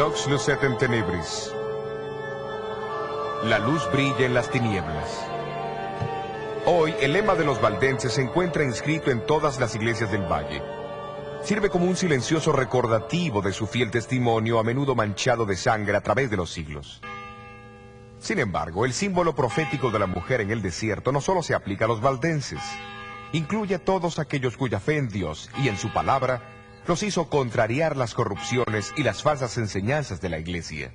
Lux lucet in tenebris. La luz brilla en las tinieblas. Hoy, el lema de los valdenses se encuentra inscrito en todas las iglesias del valle. Sirve como un silencioso recordativo de su fiel testimonio, a menudo manchado de sangre a través de los siglos. Sin embargo, el símbolo profético de la mujer en el desierto no solo se aplica a los valdenses. Incluye a todos aquellos cuya fe en Dios y en su palabra los hizo contrariar las corrupciones y las falsas enseñanzas de la iglesia.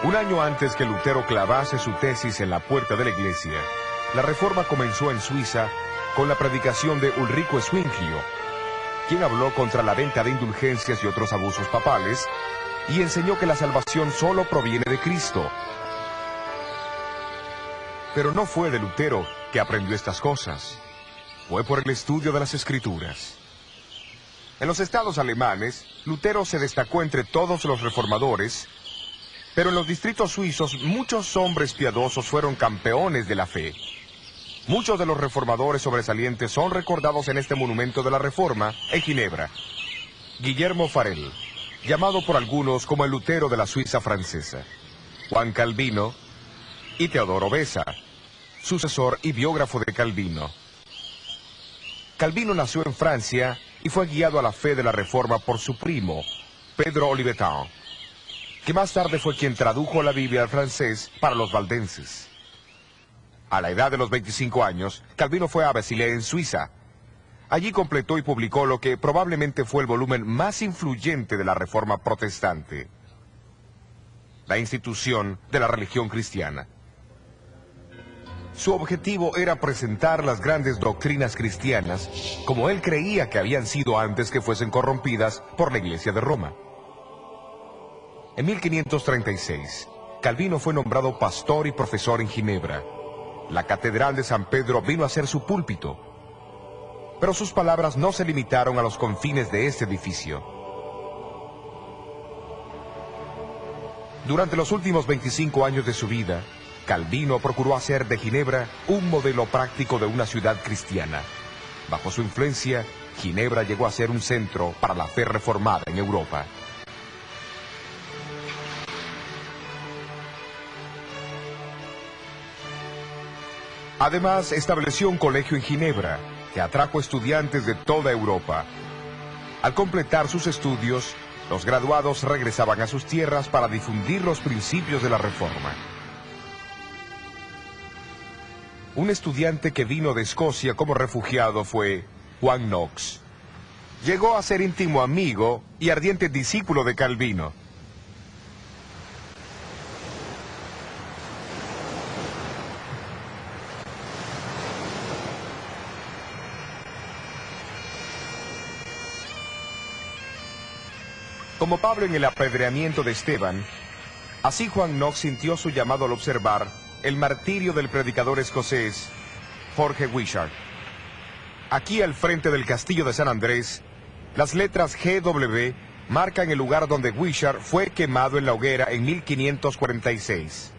Un año antes que Lutero clavase su tesis en la puerta de la iglesia, la reforma comenzó en Suiza con la predicación de Ulrico Zwinglio, quien habló contra la venta de indulgencias y otros abusos papales, y enseñó que la salvación solo proviene de Cristo. Pero no fue de Lutero que aprendió estas cosas, fue por el estudio de las Escrituras. En los estados alemanes, Lutero se destacó entre todos los reformadores, pero en los distritos suizos muchos hombres piadosos fueron campeones de la fe. Muchos de los reformadores sobresalientes son recordados en este monumento de la Reforma en Ginebra. Guillermo Farel, llamado por algunos como el Lutero de la Suiza francesa. Juan Calvino y Teodoro Beza, sucesor y biógrafo de Calvino. Calvino nació en Francia y fue guiado a la fe de la Reforma por su primo, Pedro Olivetan, que más tarde fue quien tradujo la Biblia al francés para los valdenses. A la edad de los 25 años, Calvino fue a Basilea en Suiza. Allí completó y publicó lo que probablemente fue el volumen más influyente de la Reforma protestante, la institución de la religión cristiana. Su objetivo era presentar las grandes doctrinas cristianas como él creía que habían sido antes que fuesen corrompidas por la Iglesia de Roma. En 1536, Calvino fue nombrado pastor y profesor en Ginebra. La Catedral de San Pedro vino a ser su púlpito. Pero sus palabras no se limitaron a los confines de este edificio. Durante los últimos 25 años de su vida, Calvino procuró hacer de Ginebra un modelo práctico de una ciudad cristiana. Bajo su influencia, Ginebra llegó a ser un centro para la fe reformada en Europa. Además, estableció un colegio en Ginebra, que atrajo estudiantes de toda Europa. Al completar sus estudios, los graduados regresaban a sus tierras para difundir los principios de la Reforma. Un estudiante que vino de Escocia como refugiado fue Juan Knox. Llegó a ser íntimo amigo y ardiente discípulo de Calvino. Como Pablo en el apedreamiento de Esteban, así Juan Knox sintió su llamado al observar el martirio del predicador escocés Jorge Wishart. Aquí al frente del castillo de San Andrés, las letras GW marcan el lugar donde Wishart fue quemado en la hoguera en 1546.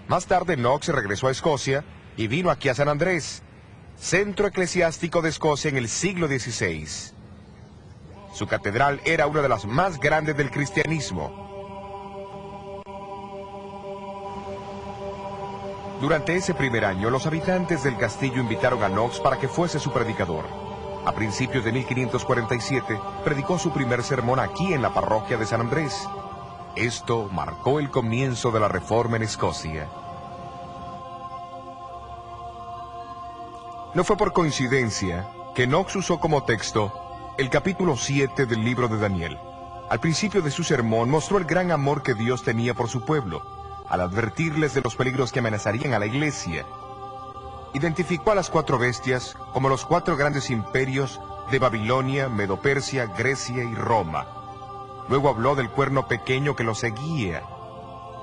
Más tarde Knox regresó a Escocia y vino aquí a San Andrés, centro eclesiástico de Escocia en el siglo XVI. Su catedral era una de las más grandes del cristianismo. Durante ese primer año, los habitantes del castillo invitaron a Knox para que fuese su predicador. A principios de 1547, predicó su primer sermón aquí en la parroquia de San Andrés. Esto marcó el comienzo de la Reforma en Escocia. No fue por coincidencia que Knox usó como texto el capítulo 7 del libro de Daniel. Al principio de su sermón mostró el gran amor que Dios tenía por su pueblo, al advertirles de los peligros que amenazarían a la iglesia. Identificó a las 4 bestias como los 4 grandes imperios de Babilonia, Medo-Persia, Grecia y Roma. Luego habló del cuerno pequeño que lo seguía,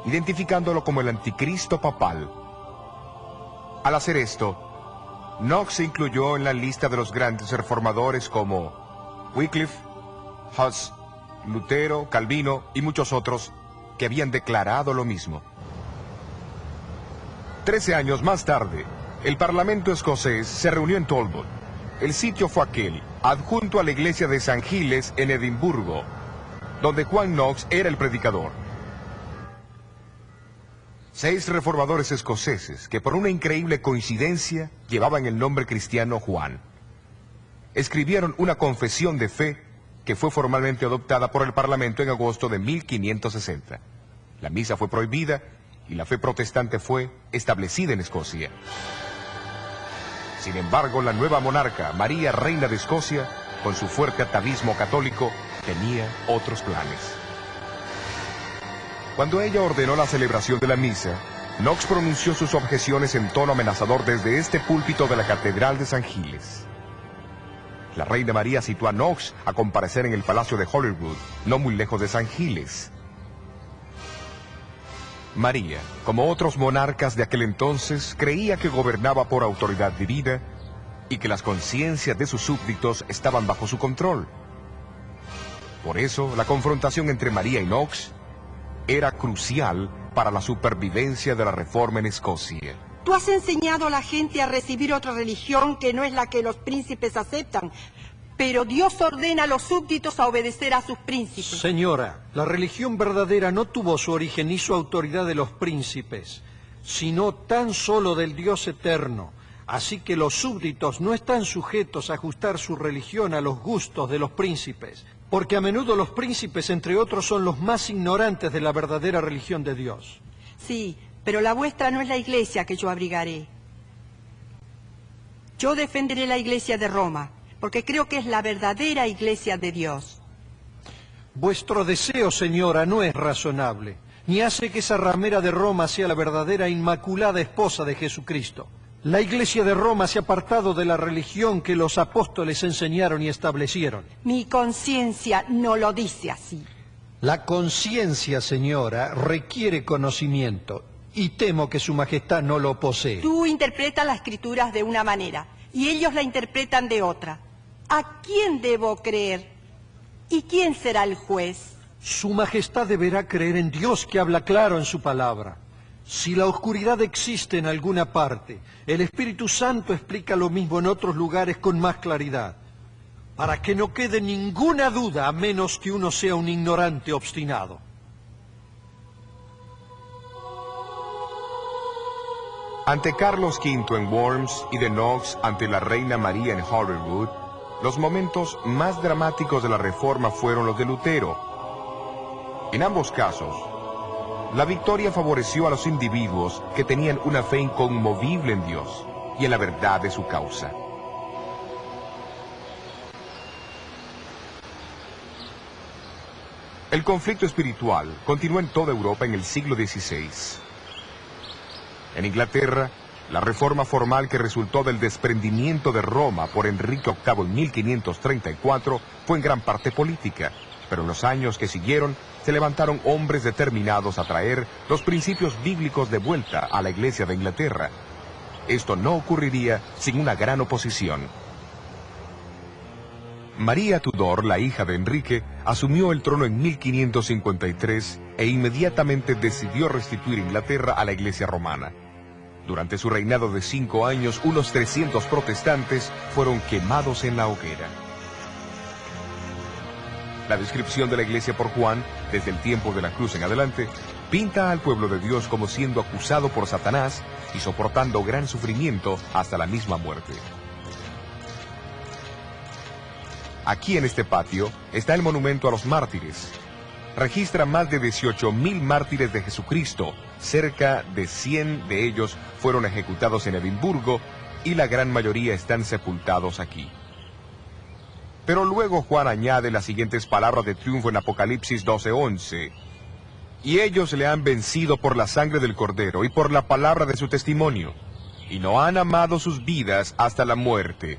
identificándolo como el anticristo papal. Al hacer esto, Knox se incluyó en la lista de los grandes reformadores como Wycliffe, Huss, Lutero, Calvino y muchos otros que habían declarado lo mismo. 13 años más tarde, el Parlamento escocés se reunió en Talbot. El sitio fue aquel, adjunto a la iglesia de San Giles en Edimburgo, donde Juan Knox era el predicador. 6 reformadores escoceses que por una increíble coincidencia llevaban el nombre cristiano Juan, escribieron una confesión de fe que fue formalmente adoptada por el Parlamento en agosto de 1560. La misa fue prohibida y la fe protestante fue establecida en Escocia. Sin embargo, la nueva monarca, María, reina de Escocia, con su fuerte atavismo católico, tenía otros planes. Cuando ella ordenó la celebración de la misa, Knox pronunció sus objeciones en tono amenazador desde este púlpito de la Catedral de San Giles. La reina María citó a Knox a comparecer en el Palacio de Holyrood, no muy lejos de San Giles. María, como otros monarcas de aquel entonces, creía que gobernaba por autoridad divina y que las conciencias de sus súbditos estaban bajo su control. Por eso, la confrontación entre María y Knox era crucial para la supervivencia de la Reforma en Escocia. Tú has enseñado a la gente a recibir otra religión que no es la que los príncipes aceptan, pero Dios ordena a los súbditos a obedecer a sus príncipes. Señora, la religión verdadera no tuvo su origen ni su autoridad de los príncipes, sino tan solo del Dios eterno. Así que los súbditos no están sujetos a ajustar su religión a los gustos de los príncipes, porque a menudo los príncipes, entre otros, son los más ignorantes de la verdadera religión de Dios. Sí, pero la vuestra no es la iglesia que yo abrigaré. Yo defenderé la iglesia de Roma, porque creo que es la verdadera iglesia de Dios. Vuestro deseo, señora, no es razonable, ni hace que esa ramera de Roma sea la verdadera inmaculada esposa de Jesucristo. La iglesia de Roma se ha apartado de la religión que los apóstoles enseñaron y establecieron. Mi conciencia no lo dice así. La conciencia, señora, requiere conocimiento, y temo que su majestad no lo posee. Tú interpretas las escrituras de una manera, y ellos la interpretan de otra. ¿A quién debo creer? ¿Y quién será el juez? Su majestad deberá creer en Dios, que habla claro en su palabra. Si la oscuridad existe en alguna parte, el Espíritu Santo explica lo mismo en otros lugares con más claridad, para que no quede ninguna duda, a menos que uno sea un ignorante obstinado. Ante Carlos V en Worms y de Knox ante la reina María en Holyrood, los momentos más dramáticos de la Reforma fueron los de Lutero. En ambos casos, la victoria favoreció a los individuos que tenían una fe inconmovible en Dios y en la verdad de su causa. El conflicto espiritual continuó en toda Europa en el siglo XVI. En Inglaterra, la reforma formal que resultó del desprendimiento de Roma por Enrique VIII en 1534 fue en gran parte política, pero en los años que siguieron se levantaron hombres determinados a traer los principios bíblicos de vuelta a la Iglesia de Inglaterra. Esto no ocurriría sin una gran oposición. María Tudor, la hija de Enrique, asumió el trono en 1553 e inmediatamente decidió restituir Inglaterra a la Iglesia romana. Durante su reinado de 5 años, unos 300 protestantes fueron quemados en la hoguera. La descripción de la Iglesia por Juan, desde el tiempo de la cruz en adelante, pinta al pueblo de Dios como siendo acusado por Satanás y soportando gran sufrimiento hasta la misma muerte. Aquí en este patio está el monumento a los mártires. Registra más de 18.000 mártires de Jesucristo. Cerca de 100 de ellos fueron ejecutados en Edimburgo y la gran mayoría están sepultados aquí. Pero luego Juan añade las siguientes palabras de triunfo en Apocalipsis 12:11. Y ellos le han vencido por la sangre del Cordero y por la palabra de su testimonio, y no han amado sus vidas hasta la muerte.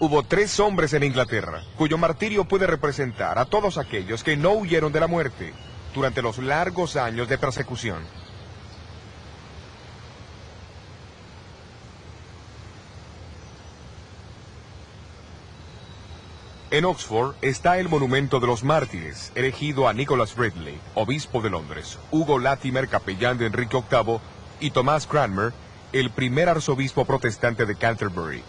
Hubo 3 hombres en Inglaterra, cuyo martirio puede representar a todos aquellos que no huyeron de la muerte durante los largos años de persecución. En Oxford está el monumento de los mártires, erigido a Nicholas Ridley, obispo de Londres, Hugo Latimer, capellán de Enrique VIII, y Thomas Cranmer, el primer arzobispo protestante de Canterbury.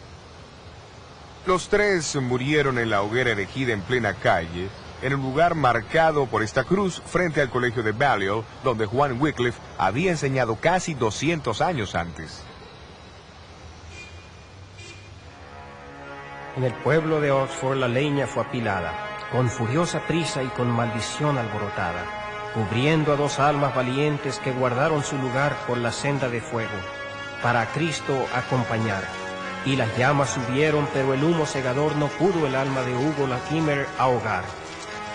Los 3 murieron en la hoguera erigida en plena calle, en un lugar marcado por esta cruz frente al colegio de Balliol, donde Juan Wycliffe había enseñado casi 200 años antes. En el pueblo de Oxford la leña fue apilada, con furiosa prisa y con maldición alborotada, cubriendo a 2 almas valientes que guardaron su lugar por la senda de fuego, para a Cristo acompañar. Y las llamas subieron, pero el humo cegador no pudo el alma de Hugo Latimer ahogar.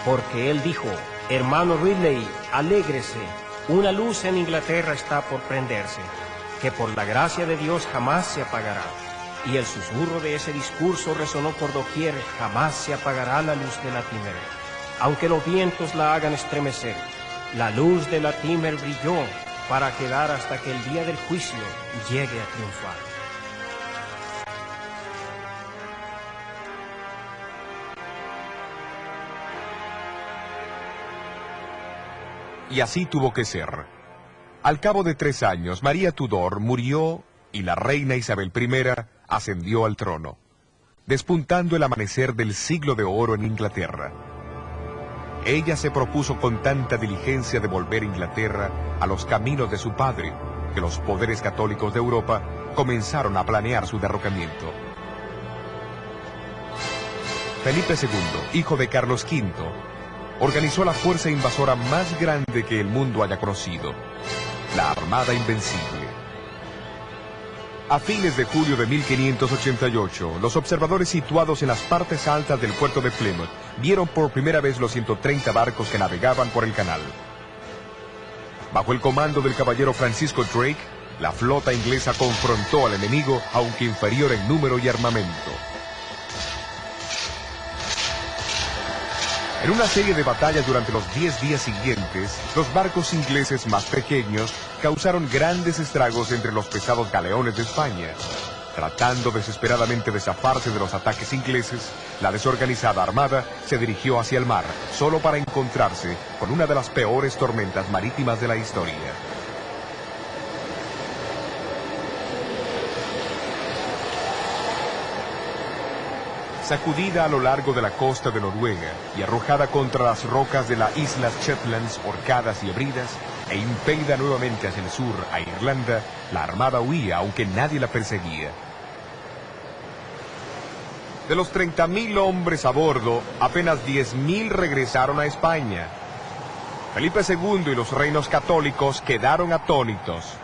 Porque él dijo: hermano Ridley, alégrese, una luz en Inglaterra está por prenderse, que por la gracia de Dios jamás se apagará. Y el susurro de ese discurso resonó por doquier: jamás se apagará la luz de Latimer, aunque los vientos la hagan estremecer. La luz de Latimer brilló para quedar hasta que el día del juicio llegue a triunfar. Y así tuvo que ser. Al cabo de 3 años, María Tudor murió y la reina Isabel I ascendió al trono, despuntando el amanecer del siglo de oro en Inglaterra. Ella se propuso con tanta diligencia devolver Inglaterra a los caminos de su padre, que los poderes católicos de Europa comenzaron a planear su derrocamiento. Felipe II, hijo de Carlos V, organizó la fuerza invasora más grande que el mundo haya conocido, la Armada Invencible. A fines de julio de 1588, los observadores situados en las partes altas del puerto de Plymouth vieron por primera vez los 130 barcos que navegaban por el canal. Bajo el comando del caballero Francisco Drake, la flota inglesa confrontó al enemigo, aunque inferior en número y armamento. En una serie de batallas durante los 10 días siguientes, los barcos ingleses más pequeños causaron grandes estragos entre los pesados galeones de España. Tratando desesperadamente de zafarse de los ataques ingleses, la desorganizada armada se dirigió hacia el mar, solo para encontrarse con una de las peores tormentas marítimas de la historia. Sacudida a lo largo de la costa de Noruega y arrojada contra las rocas de las Islas Shetlands, Orcadas y Hebridas, e impelida nuevamente hacia el sur, a Irlanda, la armada huía, aunque nadie la perseguía. De los 30.000 hombres a bordo, apenas 10.000 regresaron a España. Felipe II y los reinos católicos quedaron atónitos.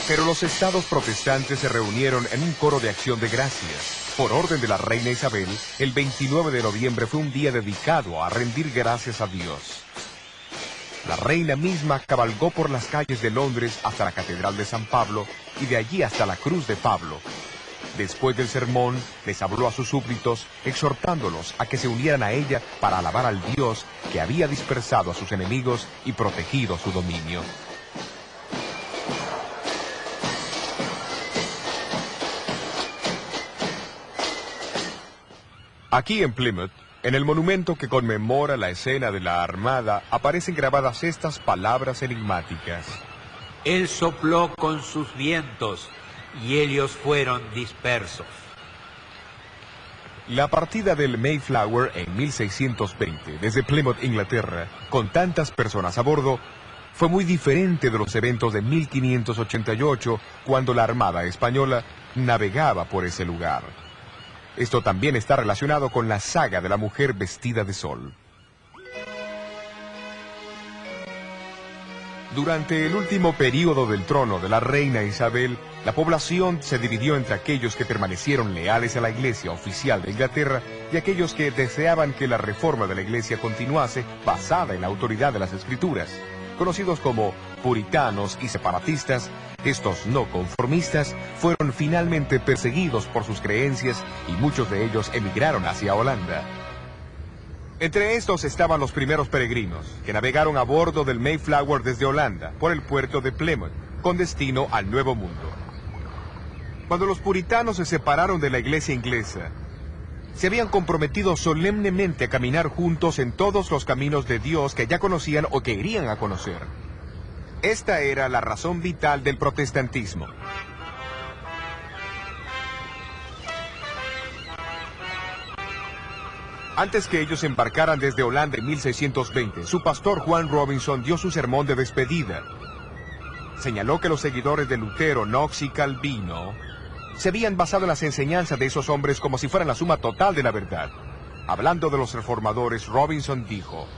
Pero los estados protestantes se reunieron en un coro de acción de gracias. Por orden de la reina Isabel, el 29 de noviembre fue un día dedicado a rendir gracias a Dios. La reina misma cabalgó por las calles de Londres hasta la Catedral de San Pablo y de allí hasta la Cruz de Pablo. Después del sermón, les habló a sus súbditos, exhortándolos a que se unieran a ella para alabar al Dios que había dispersado a sus enemigos y protegido su dominio. Aquí en Plymouth, en el monumento que conmemora la escena de la Armada, aparecen grabadas estas palabras enigmáticas. Él sopló con sus vientos y ellos fueron dispersos. La partida del Mayflower en 1620, desde Plymouth, Inglaterra, con tantas personas a bordo, fue muy diferente de los eventos de 1588, cuando la Armada Española navegaba por ese lugar. Esto también está relacionado con la saga de la mujer vestida de sol. Durante el último período del trono de la reina Isabel, la población se dividió entre aquellos que permanecieron leales a la Iglesia oficial de Inglaterra y aquellos que deseaban que la reforma de la Iglesia continuase basada en la autoridad de las Escrituras. Conocidos como puritanos y separatistas, estos no conformistas fueron finalmente perseguidos por sus creencias y muchos de ellos emigraron hacia Holanda. Entre estos estaban los primeros peregrinos, que navegaron a bordo del Mayflower desde Holanda, por el puerto de Plymouth, con destino al Nuevo Mundo. Cuando los puritanos se separaron de la iglesia inglesa, se habían comprometido solemnemente a caminar juntos en todos los caminos de Dios que ya conocían o que irían a conocer. Esta era la razón vital del protestantismo. Antes que ellos embarcaran desde Holanda en 1620, su pastor Juan Robinson dio su sermón de despedida. Señaló que los seguidores de Lutero, Knox y Calvino se habían basado en las enseñanzas de esos hombres como si fueran la suma total de la verdad. Hablando de los reformadores, Robinson dijo: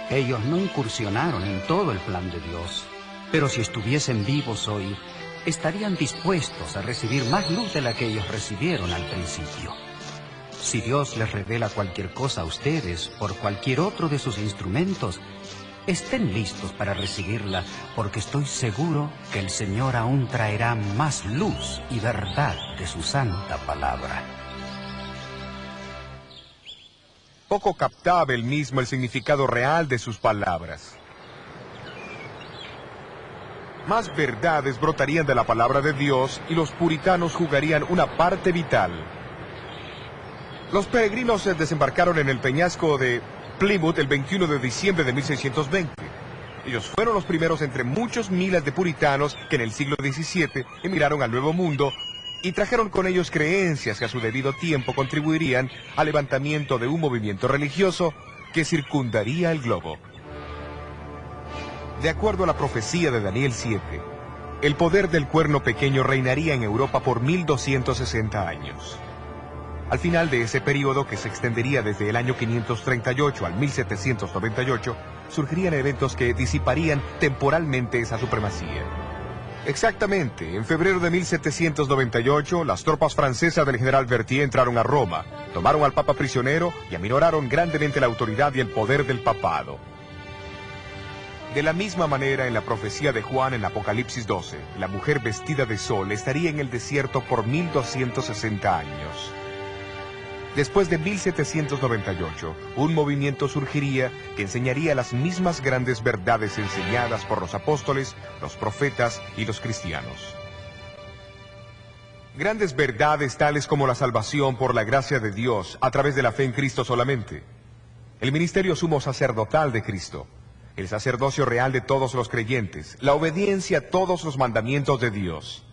ellos no incursionaron en todo el plan de Dios, pero si estuviesen vivos hoy, estarían dispuestos a recibir más luz de la que ellos recibieron al principio. Si Dios les revela cualquier cosa a ustedes por cualquier otro de sus instrumentos, estén listos para recibirla, porque estoy seguro que el Señor aún traerá más luz y verdad de su santa palabra. Poco captaba él mismo el significado real de sus palabras. Más verdades brotarían de la palabra de Dios y los puritanos jugarían una parte vital. Los peregrinos desembarcaron en el peñasco de Plymouth el 21 de diciembre de 1620. Ellos fueron los primeros entre muchos miles de puritanos que en el siglo XVII emigraron al Nuevo Mundo y trajeron con ellos creencias que a su debido tiempo contribuirían al levantamiento de un movimiento religioso que circundaría el globo. De acuerdo a la profecía de Daniel 7, el poder del cuerno pequeño reinaría en Europa por 1260 años. Al final de ese periodo, que se extendería desde el año 538 al 1798, surgirían eventos que disiparían temporalmente esa supremacía. Exactamente, en febrero de 1798, las tropas francesas del general Berthier entraron a Roma, tomaron al Papa prisionero y aminoraron grandemente la autoridad y el poder del papado. De la misma manera, en la profecía de Juan en Apocalipsis 12, la mujer vestida de sol estaría en el desierto por 1260 años. Después de 1798, un movimiento surgiría que enseñaría las mismas grandes verdades enseñadas por los apóstoles, los profetas y los cristianos. Grandes verdades tales como la salvación por la gracia de Dios a través de la fe en Cristo solamente, el ministerio sumo sacerdotal de Cristo, el sacerdocio real de todos los creyentes, la obediencia a todos los mandamientos de Dios,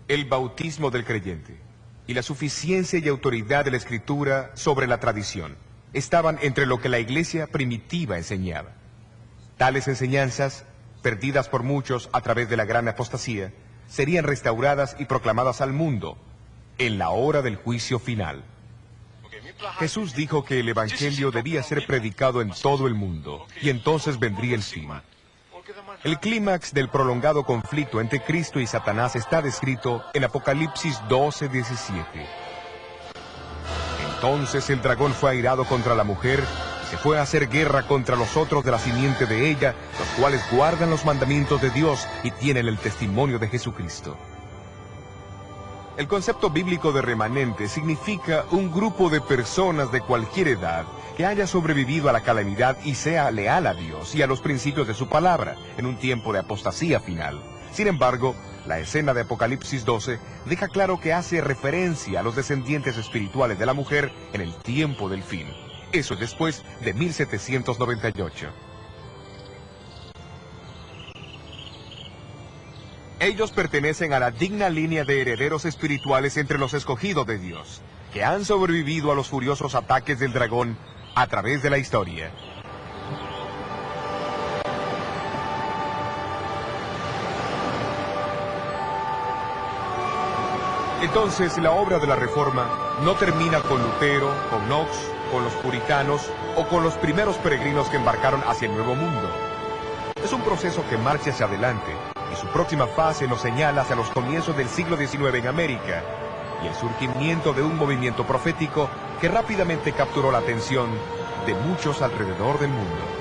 el bautismo del creyente y la suficiencia y autoridad de la Escritura sobre la tradición estaban entre lo que la iglesia primitiva enseñaba. Tales enseñanzas, perdidas por muchos a través de la gran apostasía, serían restauradas y proclamadas al mundo en la hora del juicio final. Jesús dijo que el Evangelio debía ser predicado en todo el mundo, y entonces vendría el fin. El clímax del prolongado conflicto entre Cristo y Satanás está descrito en Apocalipsis 12:17. Entonces el dragón fue airado contra la mujer y se fue a hacer guerra contra los otros de la simiente de ella, los cuales guardan los mandamientos de Dios y tienen el testimonio de Jesucristo. El concepto bíblico de remanente significa un grupo de personas de cualquier edad que haya sobrevivido a la calamidad y sea leal a Dios y a los principios de su palabra en un tiempo de apostasía final. Sin embargo, la escena de Apocalipsis 12 deja claro que hace referencia a los descendientes espirituales de la mujer en el tiempo del fin. Eso es después de 1798. Ellos pertenecen a la digna línea de herederos espirituales entre los escogidos de Dios, que han sobrevivido a los furiosos ataques del dragón a través de la historia. Entonces, la obra de la Reforma no termina con Lutero, con Knox, con los puritanos o con los primeros peregrinos que embarcaron hacia el Nuevo Mundo. Es un proceso que marcha hacia adelante y su próxima fase nos señala hacia los comienzos del siglo XIX en América y el surgimiento de un movimiento profético que rápidamente capturó la atención de muchos alrededor del mundo.